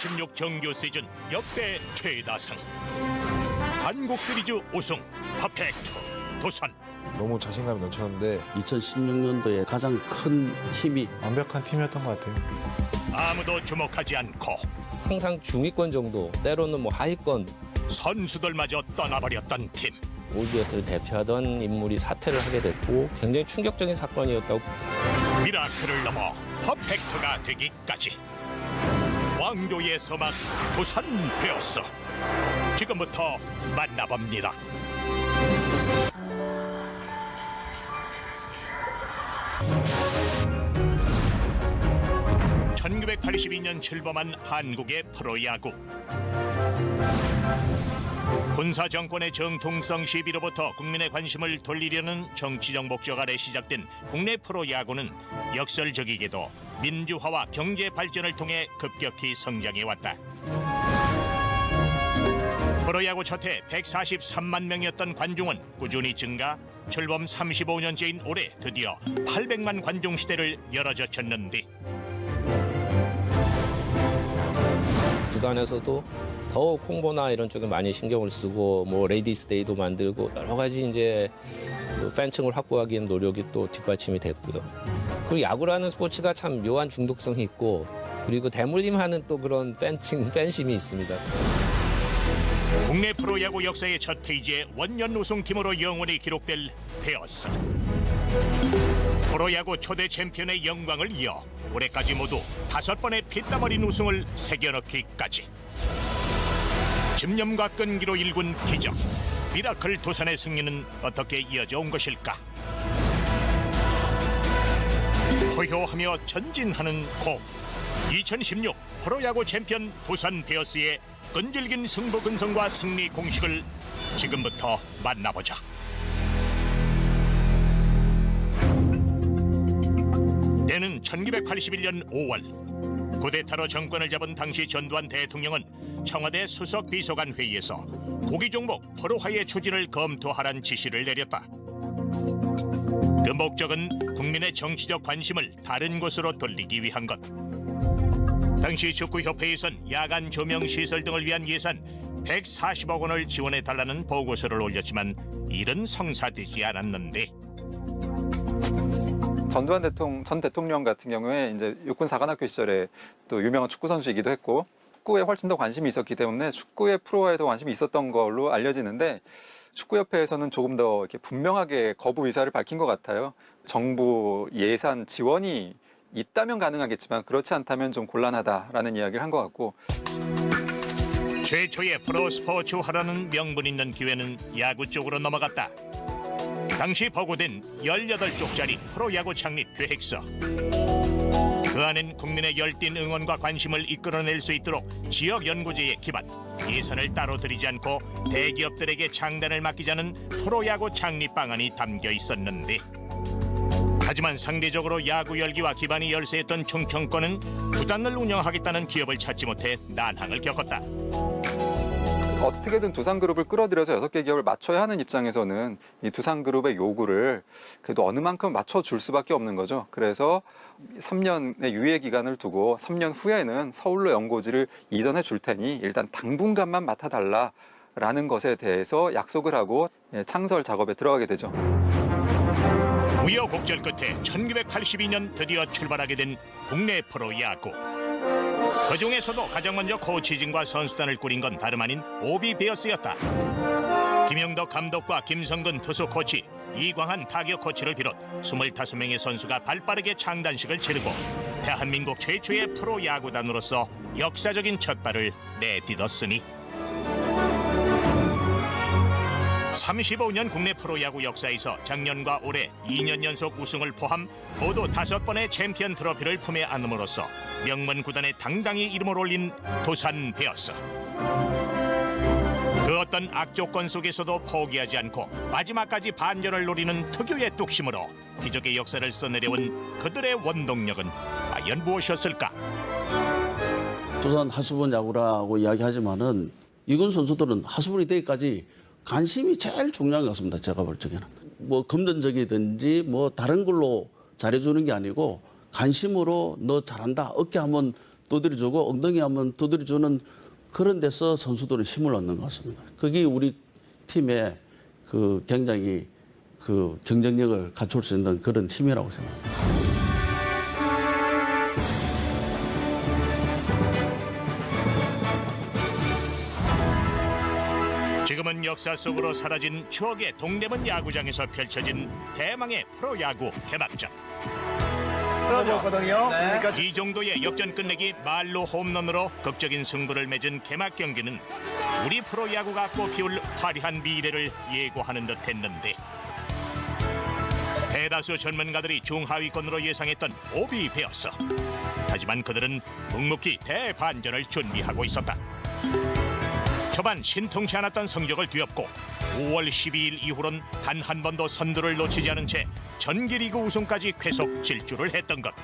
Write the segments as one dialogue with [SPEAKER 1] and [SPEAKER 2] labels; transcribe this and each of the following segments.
[SPEAKER 1] 16 정규 시즌 역대 최다승 한국 시리즈 우승 퍼펙트 두산.
[SPEAKER 2] 너무 자신감이 넘쳤는데
[SPEAKER 3] 2016년도에 가장 큰 힘이
[SPEAKER 4] 완벽한 팀이었던 것 같아요.
[SPEAKER 1] 아무도 주목하지 않고
[SPEAKER 5] 항상 중위권 정도, 때로는 뭐 하위권.
[SPEAKER 1] 선수들마저 떠나버렸던 팀.
[SPEAKER 5] 올비에스를 대표하던 인물이 사퇴를 하게 됐고 굉장히 충격적인 사건이었다고.
[SPEAKER 1] 미라클을 넘어 퍼펙트가 되기까지 왕조의 서막 두산 베어스. 지금부터 만나봅니다. (1982년) 출범한 한국의 프로야구. 군사 정권의 정통성 시비로부터 국민의 관심을 돌리려는 정치적 목적 아래 시작된 국내 프로야구는 역설적이게도 민주화와 경제 발전을 통해 급격히 성장해 왔다. 프로야구 첫해 143만 명이었던 관중은 꾸준히 증가, 출범 35년째인 올해 드디어 800만 관중 시대를 열어젖혔는데,
[SPEAKER 5] 구단에서도 더욱 홍보나 이런 쪽에 많이 신경을 쓰고 뭐 레이디스 데이도 만들고 여러 가지 이제 그 팬층을 확보하기 위한 노력이 또 뒷받침이 됐고요. 그리고 야구라는 스포츠가 참 묘한 중독성이 있고 그리고 대물림하는 또 그런 팬심이 있습니다.
[SPEAKER 1] 국내 프로야구 역사의 첫 페이지에 원년 우승팀으로 영원히 기록될 베어스. 프로야구 초대 챔피언의 영광을 이어 올해까지 모두 5번의 피땀 어린 우승을 새겨넣기까지. 집념과 끈기로 일군 기적. 미라클 두산의 승리는 어떻게 이어져 온 것일까? 포효하며 전진하는 공. 2016 프로야구 챔피언 두산 베어스의 끈질긴 승부 근성과 승리 공식을 지금부터 만나보자. 때는 1981년 5월 쿠데타로 정권을 잡은 당시 전두환 대통령은 청와대 수석 비서관 회의에서 고기 종목 프로화의 추진을 검토하라는 지시를 내렸다. 그 목적은 국민의 정치적 관심을 다른 곳으로 돌리기 위한 것. 당시 축구협회에선 야간 조명 시설 등을 위한 예산 140억 원을 지원해달라는 보고서를 올렸지만 일은 성사되지 않았는데,
[SPEAKER 6] 전두환 전 대통령 같은 경우에 이제 육군 사관학교 시절에 또 유명한 축구 선수이기도 했고 축구에 훨씬 더 관심이 있었기 때문에 축구의 프로화에도 관심이 있었던 걸로 알려지는데, 축구협회에서는 조금 더 이렇게 분명하게 거부 의사를 밝힌 것 같아요. 정부 예산 지원이 있다면 가능하겠지만 그렇지 않다면 좀 곤란하다라는 이야기를 한 것 같고,
[SPEAKER 1] 최초의 프로스포츠화라는 명분 있는 기회는 야구 쪽으로 넘어갔다. 당시 보고된 18쪽짜리 프로야구 창립 계획서. 그 안엔 국민의 열띤 응원과 관심을 이끌어낼 수 있도록 지역 연구제에 기반, 예산을 따로 들이지 않고 대기업들에게 창단을 맡기자는 프로야구 창립 방안이 담겨 있었는데, 하지만 상대적으로 야구 열기와 기반이 열세했던 충청권은 구단을 운영하겠다는 기업을 찾지 못해 난항을 겪었다.
[SPEAKER 6] 어떻게든 두산그룹을 끌어들여서 6개 기업을 맞춰야 하는 입장에서는 이 두산그룹의 요구를 그래도 어느 만큼 맞춰줄 수밖에 없는 거죠. 그래서 3년의 유예 기간을 두고 3년 후에는 서울로 연고지를 이전해 줄 테니 일단 당분간만 맡아달라라는 것에 대해서 약속을 하고 창설 작업에 들어가게 되죠.
[SPEAKER 1] 우여곡절 끝에 1982년 드디어 출발하게 된 국내 프로야구. 그 중에서도 가장 먼저 코치진과 선수단을 꾸린 건 다름 아닌 오비 베어스였다. 김영덕 감독과 김성근 투수 코치, 이광한 타격 코치를 비롯 25명의 선수가 발빠르게 창단식을 치르고 대한민국 최초의 프로야구단으로서 역사적인 첫발을 내딛었으니, 35년 국내 프로야구 역사에서 작년과 올해 2년 연속 우승을 포함 모두 5번의 챔피언 트로피를 품에 안음으로써 명문 구단에 당당히 이름을 올린 두산 베어스. 그 어떤 악조건 속에서도 포기하지 않고 마지막까지 반전을 노리는 특유의 뚝심으로 기적의 역사를 써내려온 그들의 원동력은 과연 무엇이었을까?
[SPEAKER 3] 두산 하수분 야구라고 이야기하지만은 이군 선수들은 하수분이 되기까지 관심이 제일 중요한 것 같습니다. 제가 볼 적에는. 뭐 금전적이든지 뭐 다른 걸로 잘해주는 게 아니고 관심으로 너 잘한다, 어깨 한번 두드려주고 엉덩이 한번 두드려주는 그런 데서 선수들은 힘을 얻는 것 같습니다. 그게 우리 팀의 그 굉장히 그 경쟁력을 갖출 수 있는 그런 팀이라고 생각합니다.
[SPEAKER 1] 지금은 역사 속으로 사라진 추억의 동대문 야구장에서 펼쳐진 대망의 프로야구 개막전. 이 정도의 역전 끝내기 말로 홈런으로 극적인 승부를 맺은 개막 경기는 우리 프로야구가 꽃피울 화려한 미래를 예고하는 듯했는데 대다수 전문가들이 중하위권으로 예상했던 오비 베어스. 하지만 그들은 묵묵히 대반전을 준비하고 있었다. 초반 신통치 않았던 성적을 뒤엎고 5월 12일 이후론 단 한 번도 선두를 놓치지 않은 채 전기리그 우승까지 계속 질주를 했던 것.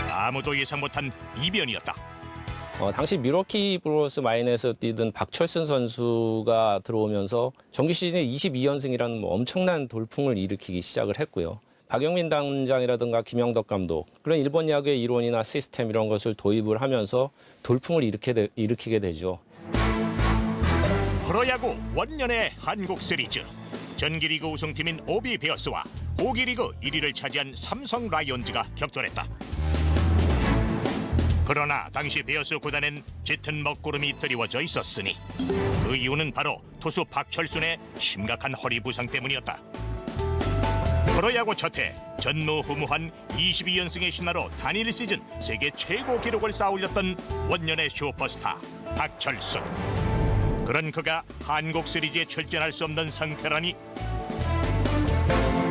[SPEAKER 1] 아무도 예상 못한 이변이었다.
[SPEAKER 5] 당시 밀워키 브루어스 마인에서 뛰던 박철순 선수가 들어오면서 정규 시즌에 22연승이라는 뭐 엄청난 돌풍을 일으키기 시작을 했고요. 박영민 단장이라든가 김영덕 감독, 그런 일본 야구의 이론이나 시스템 이런 것을 도입을 하면서 돌풍을 일으키게 되죠.
[SPEAKER 1] 프로야구 원년의 한국 시리즈. 전기리그 우승팀인 오비 베어스와 호기리그 1위를 차지한 삼성 라이온즈가 격돌했다. 그러나 당시 베어스 구단엔 짙은 먹구름이 드리워져 있었으니 그 이유는 바로 투수 박철순의 심각한 허리 부상 때문이었다. 프로야구 첫해 전무후무한 22연승의 신화로 단일 시즌 세계 최고 기록을 쌓아올렸던 원년의 슈퍼스타 박철순. 그런 그가 한국 시리즈에 출전할 수 없는 상태라니.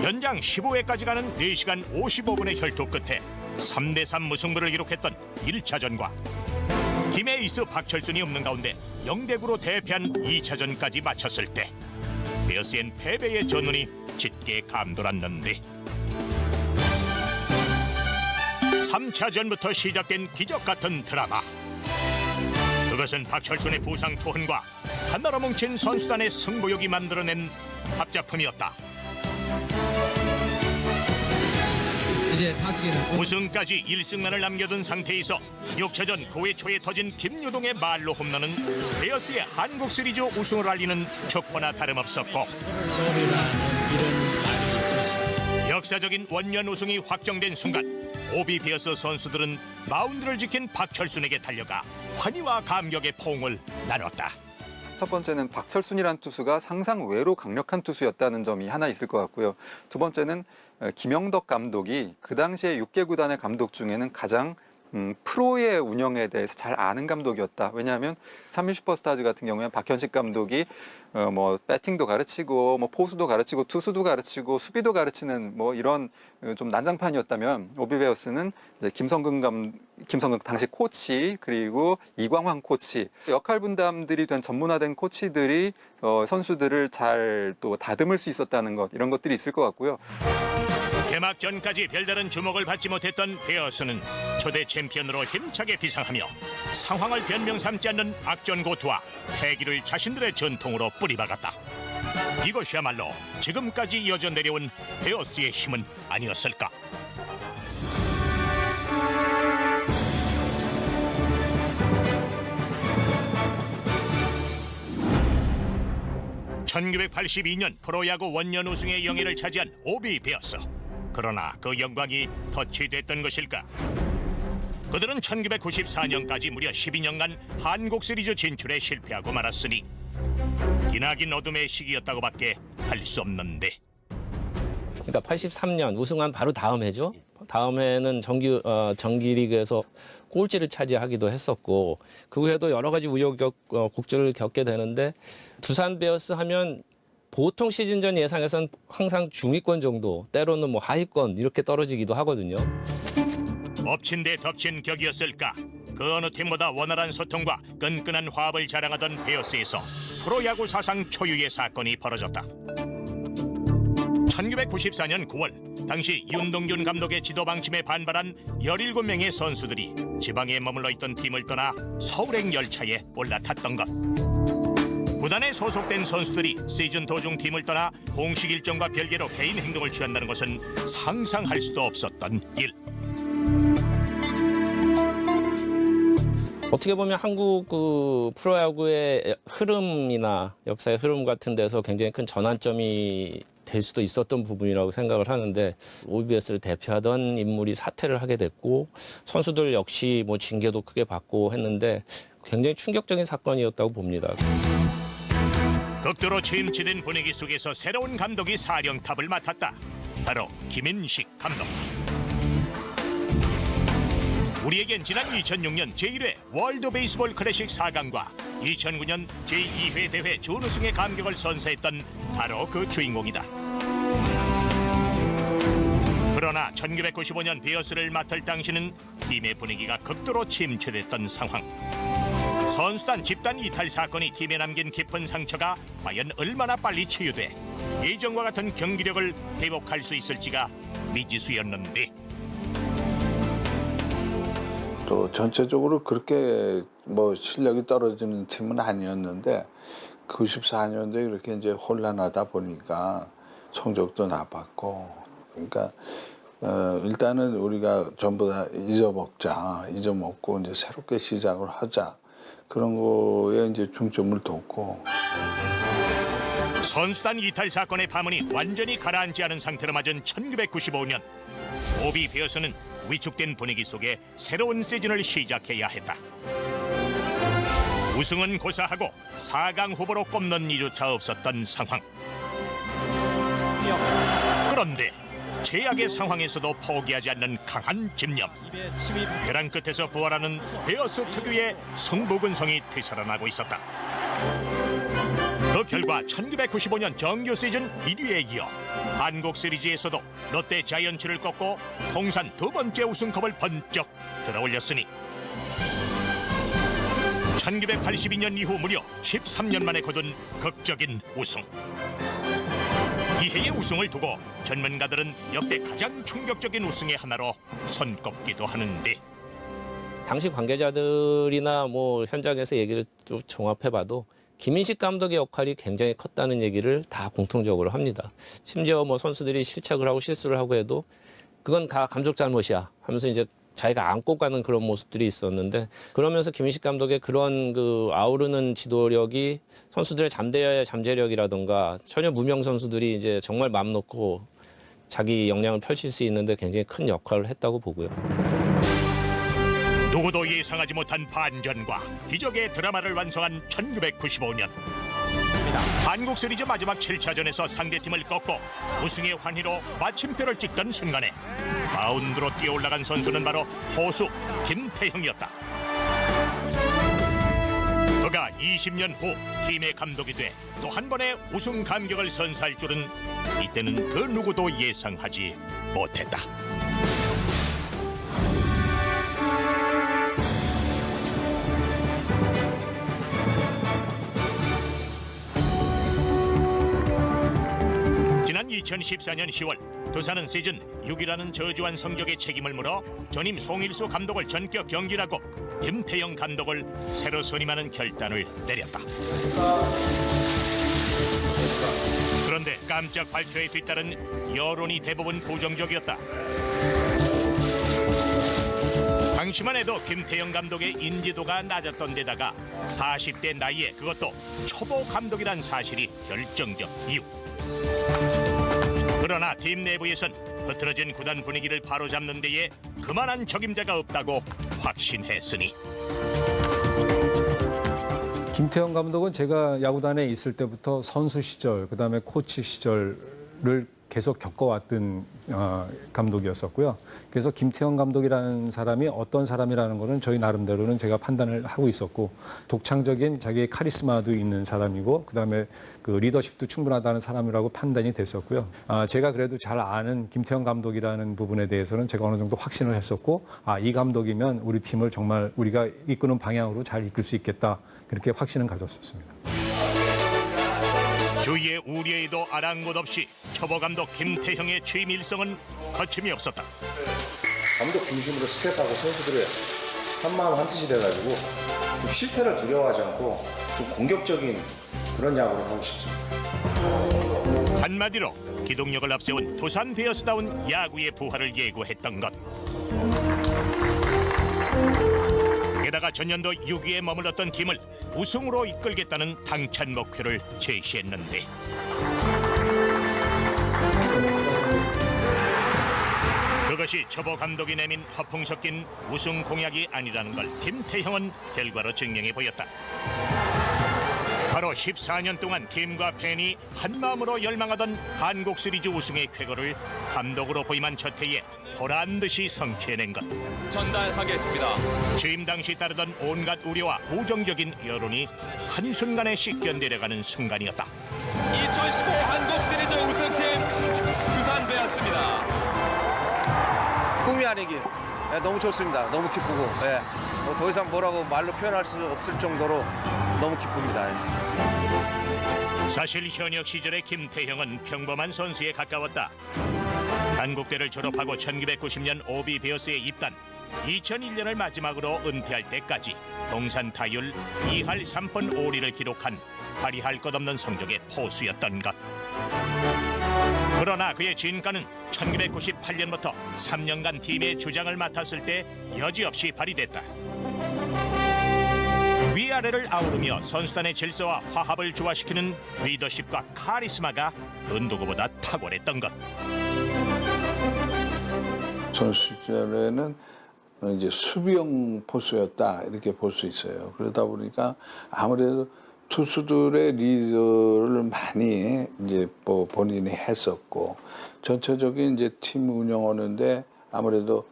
[SPEAKER 1] 연장 15회까지 가는 4시간 55분의 혈투 끝에 3대3 무승부를 기록했던 1차전과 팀 에이스 박철순이 없는 가운데 0대9로 대패한 2차전까지 마쳤을 때 베어스엔 패배의 전운이 짙게 감돌았는데 3차전부터 시작된 기적 같은 드라마. 그것은 박철순의 부상 투혼과 한나라 뭉친 선수단의 승부욕이 만들어낸 합작품이었다.
[SPEAKER 4] 이제 타지기는
[SPEAKER 1] 우승까지 1승만을 남겨둔 상태에서 6차전 9회 초에 터진 김유동의 말로 홈런은 베어스의 한국 시리즈 우승을 알리는 촉포나 다름없었고 역사적인 원년 우승이 확정된 순간 오비 베어스 선수들은 마운드를 지킨 박철순에게 달려가 환희와 감격의 포옹을 나눴다.
[SPEAKER 6] 첫 번째는 박철순이라는 투수가 상상 외로 강력한 투수였다는 점이 하나 있을 것 같고요. 두 번째는 김영덕 감독이 그 당시에 6개 구단의 감독 중에는 가장 프로의 운영에 대해서 잘 아는 감독이었다. 왜냐하면 3일 슈퍼스타즈 같은 경우에는 박현식 감독이 뭐 배팅도 가르치고 뭐 포수도 가르치고 투수도 가르치고 수비도 가르치는 뭐 이런 좀 난장판이었다면 오비 베어스는 이제 김성근 당시 코치 그리고 이광환 코치 역할 분담들이 된 전문화된 코치들이 선수들을 잘 또 다듬을 수 있었다는 것 이런 것들이 있을 것 같고요.
[SPEAKER 1] 개막전까지 별다른 주목을 받지 못했던 베어스는 초대 챔피언으로 힘차게 비상하며 상황을 변명 삼지 않는 악전고투와 패기를 자신들의 전통으로 뿌리박았다. 이것이야말로 지금까지 이어져 내려온 베어스의 힘은 아니었을까. (1982년) 프로야구 원년 우승의 영예를 차지한 오비 베어스. 그러나 그 영광이 터치됐던 것일까? 그들은 1994년까지 무려 12년간 한국 시리즈 진출에 실패하고 말았으니 기나긴 어둠의 시기였다고밖에 할 수 없는데.
[SPEAKER 5] 그러니까 83년 우승한 바로 다음 해죠. 다음 해는 정기리그에서 꼴찌를 차지하기도 했었고 그 후에도 여러 가지 우여곡절을 겪게 되는데 두산 베어스 하면 보통 시즌 전 예상에서는 항상 중위권 정도, 때로는 뭐 하위권 이렇게 떨어지기도 하거든요.
[SPEAKER 1] 엎친 데 덮친 격이었을까? 그 어느 팀보다 원활한 소통과 끈끈한 화합을 자랑하던 베어스에서 프로야구 사상 초유의 사건이 벌어졌다. 1994년 9월 당시 윤동균 감독의 지도 방침에 반발한 17명의 선수들이 지방에 머물러 있던 팀을 떠나 서울행 열차에 올라탔던 것. 구단에 소속된 선수들이 시즌 도중 팀을 떠나 공식 일정과 별개로 개인 행동을 취한다는 것은 상상할 수도 없었던 일.
[SPEAKER 5] 어떻게 보면 한국 그 프로야구의 흐름이나 역사의 흐름 같은 데서 굉장히 큰 전환점이 될 수도 있었던 부분이라고 생각을 하는데 OBS를 대표하던 인물이 사퇴를 하게 됐고 선수들 역시 뭐 징계도 크게 받고 했는데 굉장히 충격적인 사건이었다고 봅니다.
[SPEAKER 1] 극도로 침체된 분위기 속에서 새로운 감독이 사령탑을 맡았다. 바로 김인식 감독. 우리에겐 지난 2006년 제1회 월드 베이스볼 클래식 4강과 2009년 제2회 대회 준우승의 감격을 선사했던 바로 그 주인공이다. 그러나 1995년 베어스를 맡을 당시는 팀의 분위기가 극도로 침체됐던 상황. 선수단 집단 이탈 사건이 팀에 남긴 깊은 상처가 과연 얼마나 빨리 치유돼 예전과 같은 경기력을 회복할 수 있을지가 미지수였는데,
[SPEAKER 7] 또 전체적으로 그렇게 뭐 실력이 떨어지는 팀은 아니었는데 94년도에 이렇게 이제 혼란하다 보니까 성적도 나빴고, 그러니까 일단은 우리가 전부 다 잊어먹고 이제 새롭게 시작을 하자, 그런 거에 이제 중점을 뒀고.
[SPEAKER 1] 선수단 이탈 사건의 파문이 완전히 가라앉지 않은 상태로 맞은 1995년 오비 베어스는 위축된 분위기 속에 새로운 시즌을 시작해야 했다. 우승은 고사하고 4강 후보로 꼽는 이조차 없었던 상황. 그런데 최악의 상황에서도 포기하지 않는 강한 집념. 벼랑 끝에서 부활하는 베어스 특유의 승부근성이 되살아나고 있었다. 그 결과 1995년 정규 시즌 1위에 이어 한국 시리즈에서도 롯데 자이언츠를 꺾고 통산 두 번째 우승컵을 번쩍 들어올렸으니 1982년 이후 무려 13년 만에 거둔 극적인 우승. 이 해의 우승을 두고 전문가들은 역대 가장 충격적인 우승의 하나로 손꼽기도 하는데,
[SPEAKER 5] 당시 관계자들이나 뭐 현장에서 얘기를 좀 종합해봐도 김인식 감독의 역할이 굉장히 컸다는 얘기를 다 공통적으로 합니다. 심지어 뭐 선수들이 실책을 하고 실수를 하고 해도 그건 다 감독 잘못이야 하면서 이제 자기가 안고 가는 그런 모습들이 있었는데, 그러면서 김인식 감독의 그런 그 아우르는 지도력이 선수들의 잠재력이라든가 전혀 무명 선수들이 이제 정말 마음 놓고 자기 역량을 펼칠 수 있는데 굉장히 큰 역할을 했다고 보고요.
[SPEAKER 1] 누구도 예상하지 못한 반전과 기적의 드라마를 완성한 1995년. 한국 시리즈 마지막 7차전에서 상대팀을 꺾고 우승의 환희로 마침표를 찍던 순간에 마운드로 뛰어올라간 선수는 바로 포수 김태형이었다. 그가 20년 후 팀의 감독이 돼 또 한 번의 우승 감격을 선사할 줄은 이때는 그 누구도 예상하지 못했다. 지난 2014년 10월 두산은 시즌 6위라는 저조한 성적의 책임을 물어 전임 송일수 감독을 전격 경질하고 김태형 감독을 새로 선임하는 결단을 내렸다. 그런데 깜짝 발표에 뒤따른 여론이 대부분 부정적이었다. 당시만 해도 김태형 감독의 인지도가 낮았던 데다가 40대 나이에 그것도 초보 감독이란 사실이 결정적 이유. 그러나 팀 내부에선 흐트러진 구단 분위기를 바로잡는 데에 그만한 적임자가 없다고 확신했으니,
[SPEAKER 8] 김태형 감독은 제가 야구단에 있을 때부터 선수 시절, 그다음에 코치 시절을 계속 겪어왔던 감독이었었고요. 그래서 김태형 감독이라는 사람이 어떤 사람이라는 거는 저희 나름대로는 제가 판단을 하고 있었고, 독창적인 자기의 카리스마도 있는 사람이고, 그다음에 그 리더십도 충분하다는 사람이라고 판단이 됐었고요. 제가 그래도 잘 아는 김태형 감독이라는 부분에 대해서는 제가 어느 정도 확신을 했었고, 이 감독이면 우리 팀을 정말 우리가 이끄는 방향으로 잘 이끌 수 있겠다, 그렇게 확신을 가졌었습니다.
[SPEAKER 1] 주위의 우려에도 아랑곳 없이 초보 감독 김태형의 취임 일성은 거침이 없었다.
[SPEAKER 2] 감독 중심으로 스텝하고 선수들의 한마음 한뜻이 돼가지고 좀 실패를 두려워하지 않고 좀 공격적인 그런 야구를 하고 싶습니다.
[SPEAKER 1] 한마디로 기동력을 앞세운 두산 베어스다운 야구의 부활을 예고했던 것. 게다가 전년도 6위에 머물렀던 팀을 우승으로 이끌겠다는 당찬 목표를 제시했는데 그것이 초보 감독이 내민 허풍 섞인 우승 공약이 아니라는 걸 김태형은 결과로 증명해 보였다. 바로 14년 동안 팀과 팬이 한마음으로 열망하던 한국 시리즈 우승의 쾌거를 감독으로 부임한 첫 해에 보란듯이 성취해낸 것.
[SPEAKER 9] 전달하겠습니다.
[SPEAKER 1] 취임 당시 따르던 온갖 우려와 부정적인 여론이 한순간에 씻겨 내려가는 순간이었다.
[SPEAKER 9] 2015 한국 시리즈 우승팀 두산 베어스입니다.
[SPEAKER 2] 꿈이 아니길. 너무 좋습니다. 너무 기쁘고 더 이상 뭐라고 말로 표현할 수 없을 정도로 너무 기쁩니다.
[SPEAKER 1] 사실 현역 시절의 김태형은 평범한 선수에 가까웠다. 한국대를 졸업하고 1990년 오비 베어스에 입단, 2001년을 마지막으로 은퇴할 때까지 동산 타율 2할 3푼 5리를 기록한 화려할 것 없는 성적의 포수였던 것. 그러나 그의 진가는 1998년부터 3년간 팀의 주장을 맡았을 때 여지없이 발휘됐다. 위아래를 아우르며 선수단의 질서와 화합을 조화시키는 리더십과 카리스마가 그 누구보다 탁월했던 것.
[SPEAKER 7] 선수 시절에는 이제 수비형 포수였다 이렇게 볼 수 있어요. 그러다 보니까 아무래도 투수들의 리더를 많이 이제 뭐 본인이 했었고 전체적인 이제 팀 운영하는데 아무래도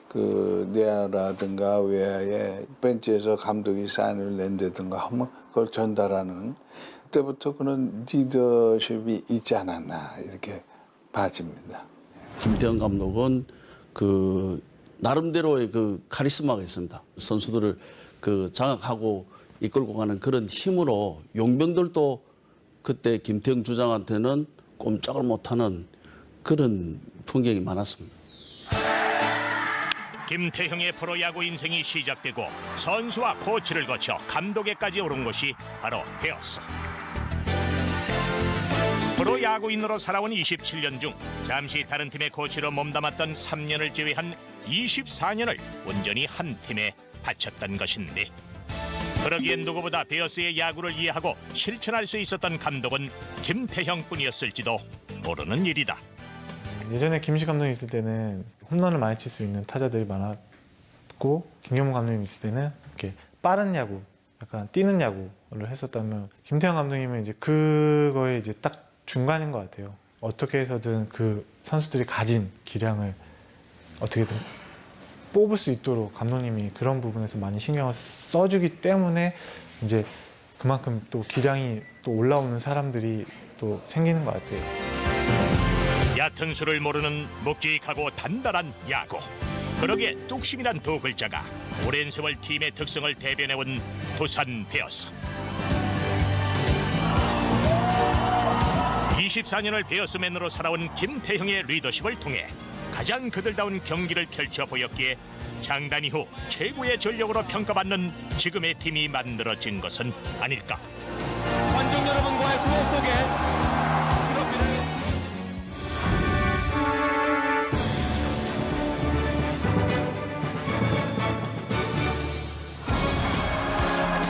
[SPEAKER 7] 그 내야라든가 외야에 벤치에서 감독이 사인을 낸다든가 하면 그걸 전달하는 그때부터 그런 리더십이 있지 않았나 이렇게 봐집니다.
[SPEAKER 3] 김태형 감독은 그 나름대로의 그 카리스마가 있습니다. 선수들을 그 장악하고 이끌고 가는 그런 힘으로 용병들도 그때 김태형 주장한테는 꼼짝을 못하는 그런 풍경이 많았습니다.
[SPEAKER 1] 김태형의 프로야구 인생이 시작되고 선수와 코치를 거쳐 감독에까지 오른 곳이 바로 베어스. 프로야구인으로 살아온 27년 중 잠시 다른 팀의 코치로 몸담았던 3년을 제외한 24년을 온전히 한 팀에 바쳤던 것인데 그러기엔 누구보다 베어스의 야구를 이해하고 실천할 수 있었던 감독은 김태형뿐이었을지도 모르는 일이다.
[SPEAKER 10] 예전에 김시 감독이 있을 때는 홈런을 많이 칠 수 있는 타자들이 많았고 김경문 감독님 있을 때는 이렇게 빠른 야구, 약간 뛰는 야구를 했었다면 김태형 감독님은 이제 그거에 이제 딱 중간인 것 같아요. 어떻게 해서든 그 선수들이 가진 기량을 어떻게든 뽑을 수 있도록 감독님이 그런 부분에서 많이 신경을 써주기 때문에 이제 그만큼 또 기량이 또 올라오는 사람들이 또 생기는 것 같아요.
[SPEAKER 1] 얕은 수를 모르는 묵직하고 단단한 야구. 그러기에 뚝심이란 두 글자가 오랜 세월 팀의 특성을 대변해온 두산 베어스. 24년을 베어스맨으로 살아온 김태형의 리더십을 통해 가장 그들다운 경기를 펼쳐 보였기에 장단 이후 최고의 전력으로 평가받는 지금의 팀이 만들어진 것은 아닐까.
[SPEAKER 9] 관중 여러분과의 구호 속에 트로피를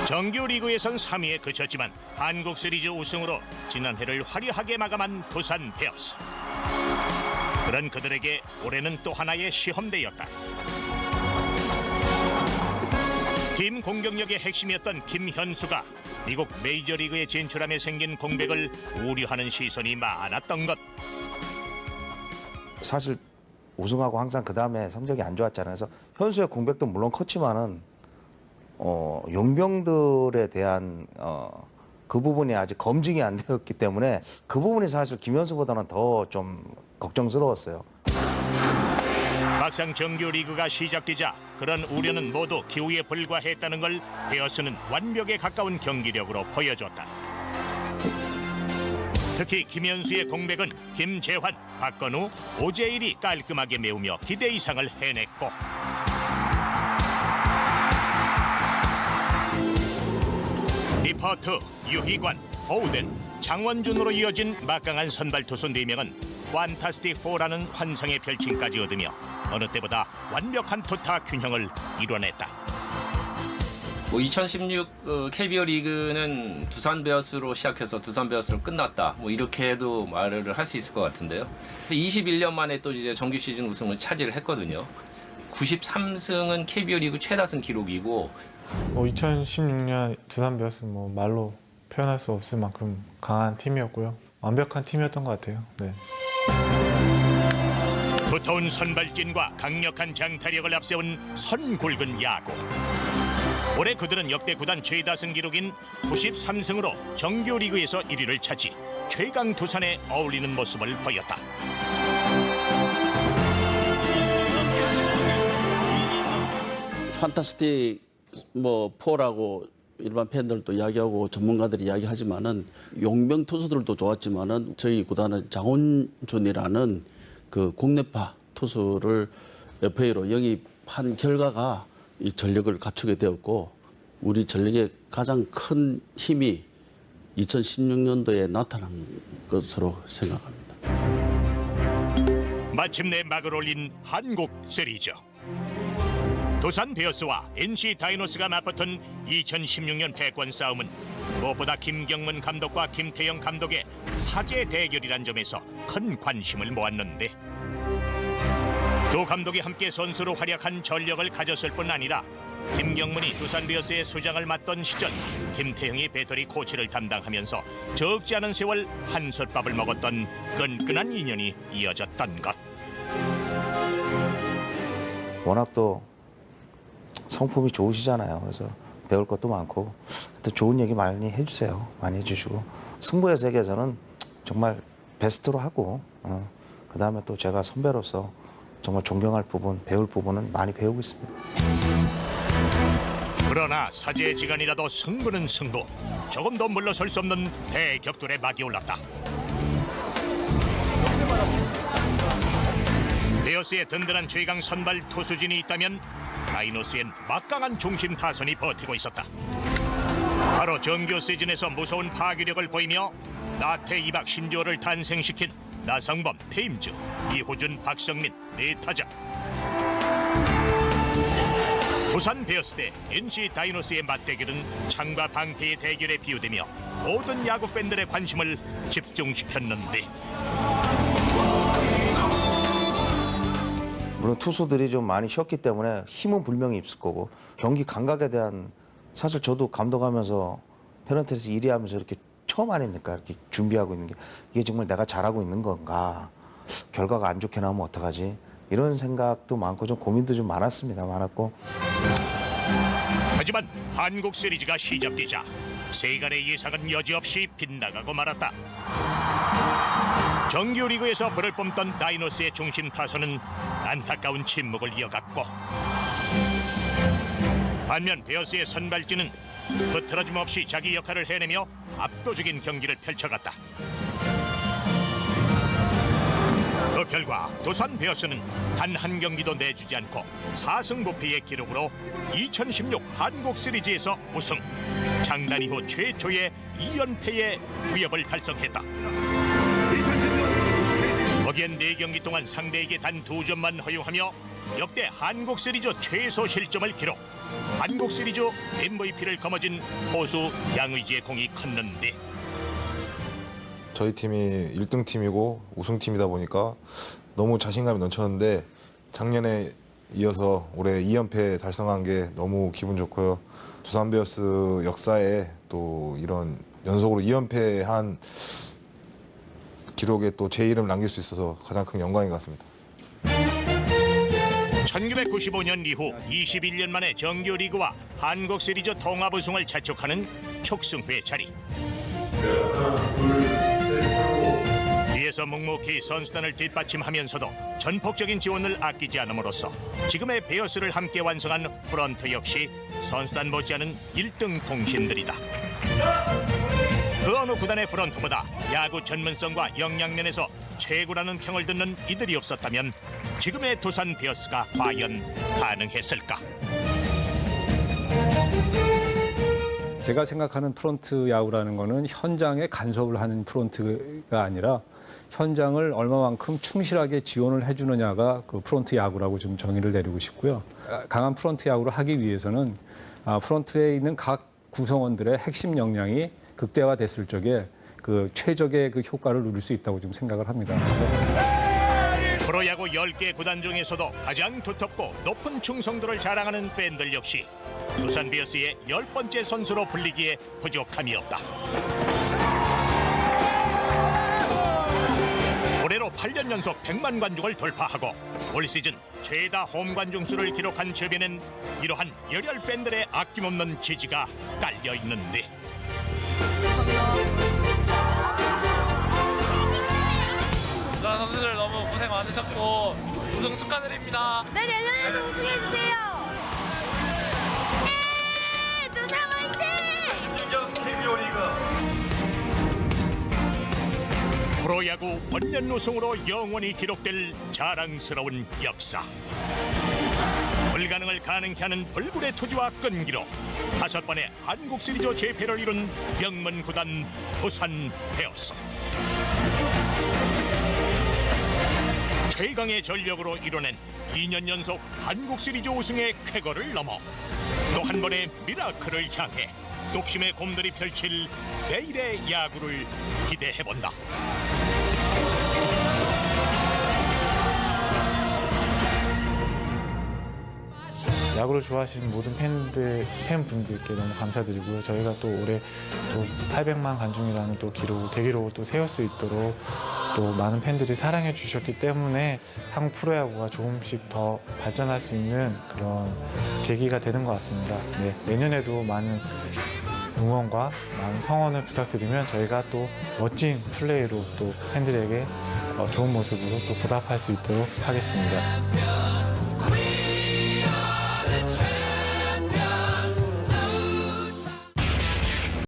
[SPEAKER 1] 정규 리그에선 3위에 그쳤지만 한국 시리즈 우승으로 지난해를 화려하게 마감한 두산 베어스. 그런 그들에게 올해는 또 하나의 시험대였다. 팀 공격력의 핵심이었던 김현수가 미국 메이저리그에 진출하며 생긴 공백을 우려하는 시선이 많았던 것.
[SPEAKER 2] 사실 우승하고 항상 그 다음에 성적이 안 좋았잖아요. 그래서 현수의 공백도 물론 컸지만은 용병들에 대한 그 부분이 아직 검증이 안 되었기 때문에 그 부분이 사실 김현수보다는 더 좀 걱정스러웠어요.
[SPEAKER 1] 막상 정규 리그가 시작되자 그런 우려는 모두 기우에 불과했다는 걸 베어스는 완벽에 가까운 경기력으로 보여줬다. 특히 김현수의 공백은 김재환, 박건우, 오재일이 깔끔하게 메우며 기대 이상을 해냈고 리퍼트, 유희관, 오우덴, 장원준으로 이어진 막강한 선발 투수 4명은 판타스틱 4라는 환상의 별칭까지 얻으며 어느 때보다 완벽한 투타 균형을 이뤄냈다.
[SPEAKER 5] 뭐 2016 KBO 리그는 두산 베어스로 시작해서 두산 베어스로 끝났다. 뭐 이렇게 해도 말을 할 수 있을 것 같은데요. 21년 만에 또 이제 정규 시즌 우승을 차지를 했거든요. 93승은 KBO 리그 최다승 기록이고
[SPEAKER 10] 2016년 두산 베어스는 뭐 말로 표현할 수 없을 만큼 강한 팀이었고요. 완벽한 팀이었던 것 같아요. 네.
[SPEAKER 1] 두터운 선발진과 강력한 장타력을 앞세운 선굵은 야구. 올해 그들은 역대 구단 최다승 기록인 93승으로 정규리그에서 1위를 차지 최강 두산에 어울리는 모습을 보였다.
[SPEAKER 3] 판타스틱 뭐 4라고 일반 팬들도 이야기하고 전문가들이 이야기하지만은 용병 투수들도 좋았지만은 저희 구단은 장원준이라는 그 국내파 투수를 FA로 영입한 결과가 이 전력을 갖추게 되었고 우리 전력의 가장 큰 힘이 2016년도에 나타난 것으로 생각합니다.
[SPEAKER 1] 마침내 막을 올린 한국 시리즈. 두산 베어스와 NC 다이노스가 맞붙은 2016년 패권 싸움은 무엇보다 김경문 감독과 김태형 감독의 사제 대결이란 점에서 큰 관심을 모았는데 두 감독이 함께 선수로 활약한 전력을 가졌을 뿐 아니라 김경문이 두산 베어스의 수장을 맡던 시절 김태형이 배터리 코치를 담당하면서 적지 않은 세월 한솥밥을 먹었던 끈끈한 인연이 이어졌던 것.
[SPEAKER 2] 워낙 또 성품이 좋으시잖아요. 그래서 배울 것도 많고 또 좋은 얘기 많이 해주세요. 많이 해주시고 승부의 세계에서는 정말 베스트로 하고 그다음에 또 제가 선배로서 정말 존경할 부분, 배울 부분은 많이 배우고 있습니다.
[SPEAKER 1] 그러나 사제지간이라도 승부는 승부. 조금도 물러설 수 없는 대격돌의 막이 올랐다. 베어스의 든든한 최강 선발 투수진이 있다면 다이노스엔 막강한 중심 타선이 버티고 있었다. 바로 정규 시즌에서 무서운 파괴력을 보이며 나태 이박 신조어를 탄생시킨 나성범, 테임즈, 이호준, 박성민 네 타자. 부산 베어스 대 NC 다이노스의 맞대결은 창과 방패의 대결에 비유되며 모든 야구 팬들의 관심을 집중시켰는데
[SPEAKER 2] 물론 투수들이 좀 많이 쉬었기 때문에 힘은 분명히 있을 거고 경기 감각에 대한 사실 저도 감독하면서 페넌트에서 일하면서 이렇게 처음 아닙니까? 이렇게 준비하고 있는 게 이게 정말 내가 잘하고 있는 건가? 결과가 안 좋게 나오면 어떡하지? 이런 생각도 많고 좀 고민도 좀 많았고
[SPEAKER 1] 하지만 한국 시리즈가 시작되자 세간의 예상은 여지없이 빗나가고 말았다. 정규리그에서 불을 뿜던 다이노스의 중심 타선은 안타까운 침묵을 이어갔고 반면 베어스의 선발진은 흐트러짐 없이 자기 역할을 해내며 압도적인 경기를 펼쳐갔다. 그 결과 두산 베어스는 단 한 경기도 내주지 않고 4승 무패의 기록으로 2016 한국 시리즈에서 우승, 창단 이후 최초의 2연패의 위협을 달성했다. 거기엔 4경기 동안 상대에게 단 2점만 허용하며 역대 한국 시리즈 최소 실점을 기록. 한국 시리즈 MVP를 거머쥔 포수 양의지의 공이 컸는데
[SPEAKER 11] 저희 팀이 1등 팀이고 우승팀이다 보니까 너무 자신감이 넘쳤는데 작년에 이어서 올해 2연패 달성한 게 너무 기분 좋고요. 두산 베어스 역사에 또 이런 연속으로 2연패한 기록에 또 제 이름을 남길 수 있어서 가장 큰 영광인 것 같습니다.
[SPEAKER 1] 1995년 이후 21년 만에 정규리그와 한국 시리즈 통합 우승을 자축하는 촉승회 자리. 뒤에서 묵묵히 선수단을 뒷받침하면서도 전폭적인 지원을 아끼지 않음으로써 지금의 베어스를 함께 완성한 프런트 역시 선수단 못지않은 1등 공신들이다. 그 어느 구단의 프런트보다 야구 전문성과 역량면에서 최고라는 평을 듣는 이들이 없었다면 지금의 두산 베어스가 과연 가능했을까?
[SPEAKER 8] 제가 생각하는 프런트 야구라는 거는 현장에 간섭을 하는 프런트가 아니라 현장을 얼마만큼 충실하게 지원을 해주느냐가 그 프런트 야구라고 좀 정의를 내리고 싶고요. 강한 프런트 야구를 하기 위해서는 프런트에 있는 각 구성원들의 핵심 역량이 극대화됐을 적에 그 최적의 그 효과를 누릴 수 있다고 좀 생각을 합니다.
[SPEAKER 1] 프로야구 10개 구단 중에서도 가장 두텁고 높은 충성도를 자랑하는 팬들 역시 두산 베어스의 10번째 선수로 불리기에 부족함이 없다. 올해로 8년 연속 100만 관중을 돌파하고 올 시즌 최다 홈 관중 수를 기록한 저변엔 이러한 열혈 팬들의 아낌없는 지지가 깔려 있는데.
[SPEAKER 9] 두산 선수들 너무 고생 많으셨고 우승 축하드립니다.
[SPEAKER 12] 네, 내년에도 우승해주세요. 네, 두산 화이팅!
[SPEAKER 9] 김경 KBO 리그.
[SPEAKER 1] 프로야구 번년 우승으로 영원히 기록될 자랑스러운 역사. 불가능을 가능케 하는 불굴의 투지와 끈기로 5번의 한국 시리즈 재패를 이룬 명문 구단 두산 베어스. 최강의 전력으로 이뤄낸 2년 연속 한국 시리즈 우승의 쾌거를 넘어 또 한 번의 미라클을 향해 독심의 곰들이 펼칠 내일의 야구를 기대해본다.
[SPEAKER 10] 야구를 좋아하시는 모든 팬분들께 너무 감사드리고요. 저희가 또 올해 또 800만 관중이라는 또 대기록을 또 세울 수 있도록 또 많은 팬들이 사랑해 주셨기 때문에 한국 프로야구가 조금씩 더 발전할 수 있는 그런 계기가 되는 것 같습니다. 네, 내년에도 많은 응원과 많은 성원을 부탁드리면 저희가 또 멋진 플레이로 또 팬들에게 좋은 모습으로 또 보답할 수 있도록 하겠습니다.